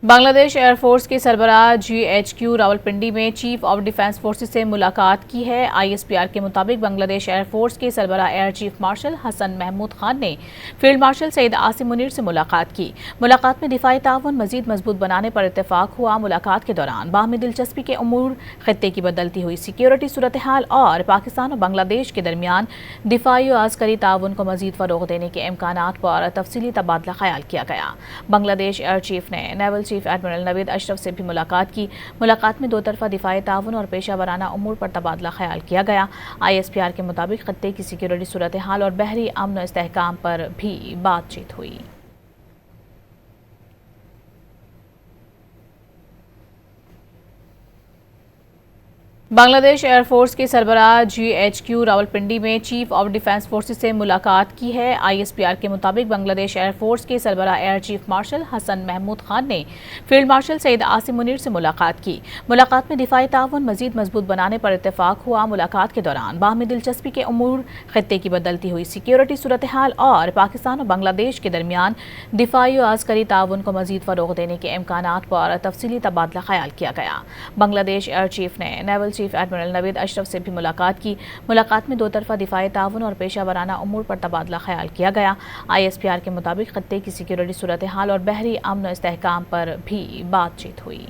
بنگلہ دیش air force کے سربراہ GHQ راولپنڈی میں چیف آف ڈیفنس فورسز سے ملاقات کی ہے۔ ISPR کے مطابق بنگلہ دیش ایئر فورس کے سربراہ ایئر چیف مارشل حسن محمود خان نے فیلڈ مارشل سعید عاصم منیر سے ملاقات کی۔ ملاقات میں دفاعی تعاون مزید مضبوط بنانے پر اتفاق ہوا۔ ملاقات کے دوران باہمی دلچسپی کے امور، خطے کی بدلتی ہوئی سیکیورٹی صورتحال اور پاکستان اور بنگلہ دیش کے درمیان دفاعی و عسکری تعاون کو مزید فروغ دینے کے امکانات پر تفصیلی تبادلہ خیال کیا گیا۔ بنگلہ دیش ایئر چیف نے نیول چیف ایڈمرل نوید اشرف سے بھی ملاقات کی۔ ملاقات میں دو طرفہ دفاعی تعاون اور پیشہ ورانہ امور پر تبادلہ خیال کیا گیا۔ ISPR کے مطابق خطے کی سیکیورٹی صورتحال اور بحری امن و استحکام پر بھی بات چیت ہوئی۔ بنگلہ دیش ایئر فورس کے سربراہ GHQ راولپنڈی میں چیف آف ڈیفنس فورسز سے ملاقات کی ہے۔ ISPR کے مطابق بنگلہ دیش ایئر فورس کے سربراہ ایئر چیف مارشل حسن محمود خان نے فیلڈ مارشل سعید عاصم منیر سے ملاقات کی۔ ملاقات میں دفاعی تعاون مزید مضبوط بنانے پر اتفاق ہوا۔ ملاقات کے دوران باہمی دلچسپی کے امور، خطے کی بدلتی ہوئی سیکیورٹی صورتحال اور پاکستان اور بنگلہ دیش کے درمیان دفاعی و عسکری تعاون کو مزید فروغ دینے کے امکانات پر تفصیلی تبادلہ خیال کیا گیا۔ بنگلہ دیش ایئر چیف نے نیول چیف ایڈمرل نوید اشرف سے بھی ملاقات کی۔ ملاقات میں دو طرفہ دفاعی تعاون اور پیشہ ورانہ امور پر تبادلہ خیال کیا گیا۔ ISPR کے مطابق خطے کی سیکیورٹی صورتحال اور بحری امن و استحکام پر بھی بات چیت ہوئی۔